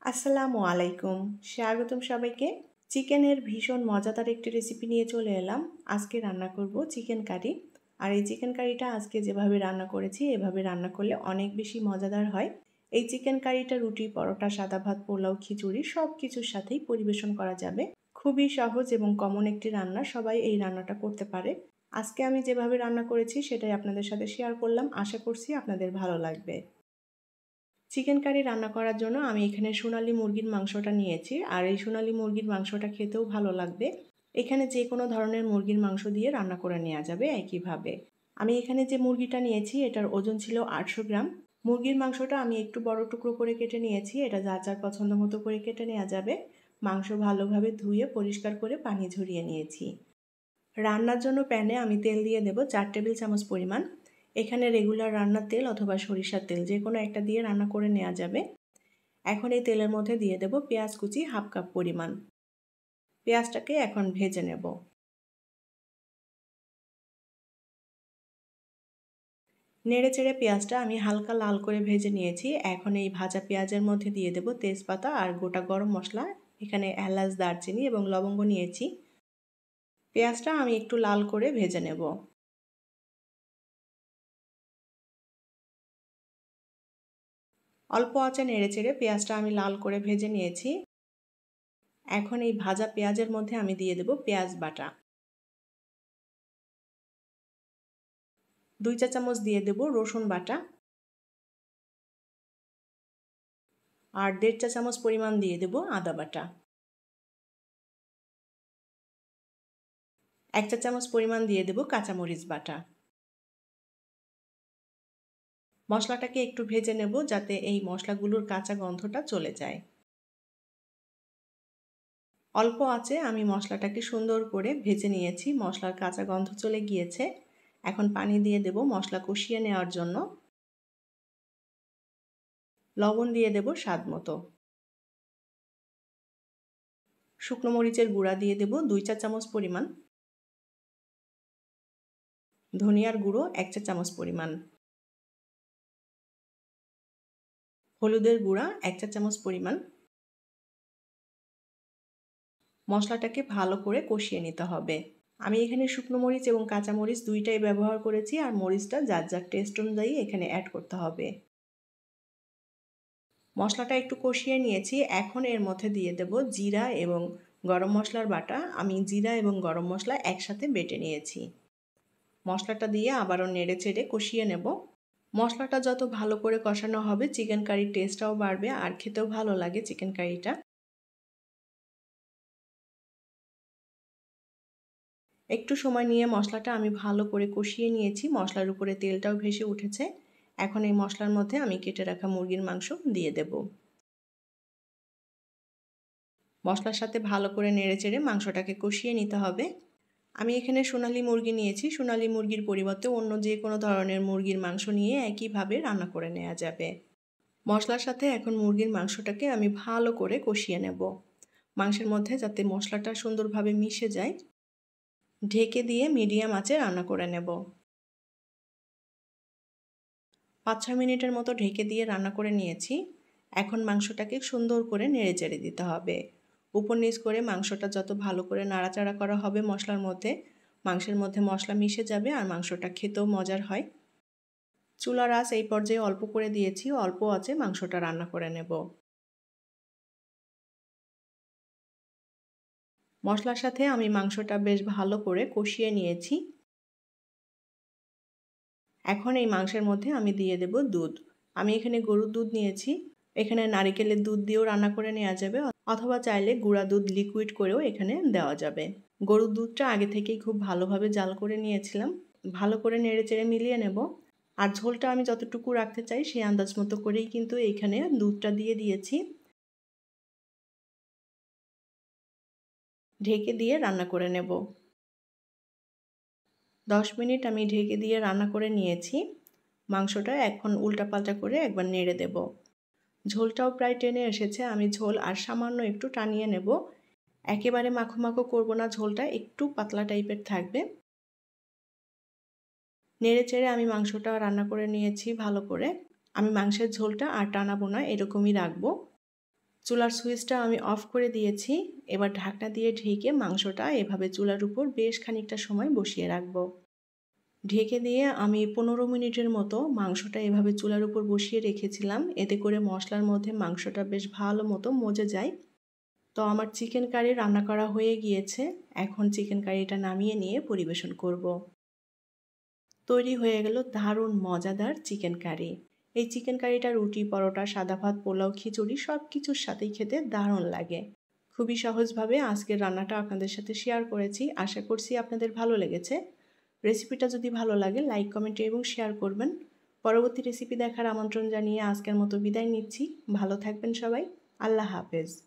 আসসালামু আলাইকুম। স্বাগতম সবাইকে। চিকেনের ভীষণ মজাদার একটি রেসিপি নিয়ে চলে এলাম। আজকে রান্না করব চিকেন কারি। আর এই চিকেন কারিটা আজকে যেভাবে রান্না করেছি এভাবে রান্না করলে অনেক বেশি মজাদার হয়। এই চিকেন কারিটা রুটি, পরোটা, সাদা ভাত, পোলাও, খিচুড়ি সব কিছুর সাথেই পরিবেশন করা যাবে। খুবই সহজ এবং কমন একটি রান্না, সবাই এই রান্নাটা করতে পারে। আজকে আমি যেভাবে রান্না করেছি সেটাই আপনাদের সাথে শেয়ার করলাম। আশা করছি আপনাদের ভালো লাগবে। চিকেন কারি রান্না করার জন্য আমি এখানে সোনালী মুরগির মাংসটা নিয়েছি, আর এই সোনালী মুরগির মাংসটা খেতেও ভালো লাগবে। এখানে যে কোনো ধরনের মুরগির মাংস দিয়ে রান্না করে নেওয়া যাবে একইভাবে। আমি এখানে যে মুরগিটা নিয়েছি এটার ওজন ছিল 800 গ্রাম। মুরগির মাংসটা আমি একটু বড় টুকরো করে কেটে নিয়েছি, এটা যার যার পছন্দ মতো করে কেটে নেওয়া যাবে। মাংস ভালোভাবে ধুয়ে পরিষ্কার করে পানি ঝরিয়ে নিয়েছি। রান্নার জন্য প্যানে আমি তেল দিয়ে দেব 4 টেবিল চামচ পরিমাণ। এখানে রেগুলার রান্নার তেল অথবা সরিষার তেল যে কোনো একটা দিয়ে রান্না করে নেওয়া যাবে। এখন এই তেলের মধ্যে দিয়ে দেব পেঁয়াজ কুচি হাফ কাপ পরিমাণ। পেঁয়াজটাকে এখন ভেজে নেব। নেড়ে চেড়ে পেঁয়াজটা আমি হালকা লাল করে ভেজে নিয়েছি। এখন এই ভাজা পেঁয়াজের মধ্যে দিয়ে দেব তেজপাতা আর গোটা গরম মশলা। এখানে এলাচ, দারচিনি এবং লবঙ্গ নিয়েছি। পেঁয়াজটা আমি একটু লাল করে ভেজে নেব। অল্প আঁচে নেড়ে চেড়ে পেঁয়াজটা আমি লাল করে ভেজে নিয়েছি। এখন এই ভাজা পেঁয়াজের মধ্যে আমি দিয়ে দেব পেঁয়াজ বাটা। 2 চা চামচ দিয়ে দেব রসুন বাটা। আর 1.5 চা চামচ পরিমাণ দিয়ে দেব আদা বাটা। 1 চা চামচ পরিমাণ দিয়ে দেব কাঁচামরিচ বাটা। মশলাটাকে একটু ভেজে নেব যাতে এই মশলাগুলোর কাঁচা গন্ধটা চলে যায়। অল্প আঁচে আমি মশলাটাকে সুন্দর করে ভেজে নিয়েছি, মশলার কাঁচা গন্ধ চলে গিয়েছে। এখন পানি দিয়ে দেব মশলা কষিয়ে নেওয়ার জন্য। লবণ দিয়ে দেব স্বাদ মতো। শুকনো মরিচের গুঁড়া দিয়ে দেব 2 চা চামচ পরিমাণ। ধনিয়ার গুঁড়ো 1 চা চামচ পরিমাণ। হলুদের গুঁড়া 1 চা চামচ পরিমাণ। মশলাটাকে ভালো করে কষিয়ে নিতে হবে। আমি এখানে শুকনো মরিচ এবং কাঁচা মরিচ দুইটাই ব্যবহার করেছি, আর মরিচটা যার যার টেস্ট অনুযায়ী এখানে অ্যাড করতে হবে। মশলাটা একটু কষিয়ে নিয়েছি। এখন এর মধ্যে দিয়ে দেব জিরা এবং গরম মশলার বাটা। আমি জিরা এবং গরম মশলা একসাথে বেটে নিয়েছি। মশলাটা দিয়ে আবারও নেড়ে চেড়ে কষিয়ে নেব। মশলাটা যত ভালো করে কষানো হবে চিকেন কারির টেস্টটাও বাড়বে আর খেতেও ভালো লাগে চিকেন কারিটা। একটু সময় নিয়ে মশলাটা আমি ভালো করে কষিয়ে নিয়েছি। মশলার উপরে তেলটাও ভেসে উঠেছে। এখন এই মশলার মধ্যে আমি কেটে রাখা মুরগির মাংস দিয়ে দেব। মশলার সাথে ভালো করে নেড়েচেড়ে মাংসটাকে কষিয়ে নিতে হবে। আমি এখানে সোনালী মুরগি নিয়েছি। সোনালী মুরগির পরিবর্তে অন্য যে কোনো ধরনের মুরগির মাংস নিয়ে একইভাবে রান্না করে নেওয়া যাবে। মশলার সাথে এখন মুরগির মাংসটাকে আমি ভালো করে কষিয়ে নেব, মাংসের মধ্যে যাতে মশলাটা সুন্দরভাবে মিশে যায়। ঢেকে দিয়ে মিডিয়াম আঁচে রান্না করে নেব। 5-6 মিনিটের মতো ঢেকে দিয়ে রান্না করে নিয়েছি। এখন মাংসটাকে সুন্দর করে নেড়েচেড়ে দিতে হবে। উপর নিচ করে মাংসটা যত ভালো করে নাড়াচাড়া করা হবে মশলার মধ্যে, মাংসের মধ্যে মশলা মিশে যাবে আর মাংসটা খেতেও মজার হয়। চুলার আঁচ এই পর্যায়ে অল্প করে দিয়েছি। অল্প আঁচে মাংসটা রান্না করে নেব। মশলার সাথে আমি মাংসটা বেশ ভালো করে কষিয়ে নিয়েছি। এখন এই মাংসের মধ্যে আমি দিয়ে দেব দুধ। আমি এখানে গরুর দুধ নিয়েছি। এখানে নারিকেলের দুধ দিয়েও রান্না করে নেওয়া যাবে, অথবা চাইলে গুঁড়া দুধ লিকুইড করেও এখানে দেওয়া যাবে। গরুর দুধটা আগে থেকেই খুব ভালোভাবে জাল করে নিয়েছিলাম। ভালো করে নেড়েচেড়ে মিলিয়ে নেব। আর ঝোলটা আমি যতটুকু রাখতে চাই সেই আন্দাজ মতো করেই কিন্তু এইখানে দুধটা দিয়ে দিয়েছি। ঢেকে দিয়ে রান্না করে নেব। 10 মিনিট আমি ঢেকে দিয়ে রান্না করে নিয়েছি। মাংসটা এখন উল্টাপাল্টা করে একবার নেড়ে দেব। ঝোলটাও প্রায় টেনে এসেছে। আমি ঝোল আর সামান্য একটু টানিয়ে নেব। একেবারে মাখো মাখো করব না, ঝোলটা একটু পাতলা টাইপের থাকবে। নেড়ে চেড়ে আমি মাংসটা রান্না করে নিয়েছি ভালো করে। আমি মাংসের ঝোলটা আর টানাবো না, এরকমই রাখবো। চুলার সুইচটা আমি অফ করে দিয়েছি। এবার ঢাকনা দিয়ে ঢেকে মাংসটা এভাবে চুলার উপর বেশ খানিকটা সময় বসিয়ে রাখবো। ঢেকে দিয়ে আমি 15 মিনিটের মতো মাংসটা এভাবে চুলার উপর বসিয়ে রেখেছিলাম, এতে করে মশলার মধ্যে মাংসটা বেশ ভালো মতো মজে যায়। তো আমার চিকেন কারি রান্না করা হয়ে গিয়েছে। এখন চিকেন কারিটা নামিয়ে নিয়ে পরিবেশন করব। তৈরি হয়ে গেল দারুণ মজাদার চিকেন কারি। এই চিকেন কারিটা রুটি, পরোটা, সাদা ভাত, পোলাও, খিচুড়ি সব কিছুর সাথেই খেতে দারুণ লাগে। খুবই সহজভাবে আজকের রান্নাটা আপনাদের সাথে শেয়ার করেছি। আশা করছি আপনাদের ভালো লেগেছে। রেসিপিটা যদি ভালো লাগে লাইক, কমেন্ট এবং শেয়ার করবেন। পরবর্তী রেসিপি দেখার আমন্ত্রণ জানিয়ে আজকের মতো বিদায় নিচ্ছি। ভালো থাকবেন সবাই। আল্লাহ হাফেজ।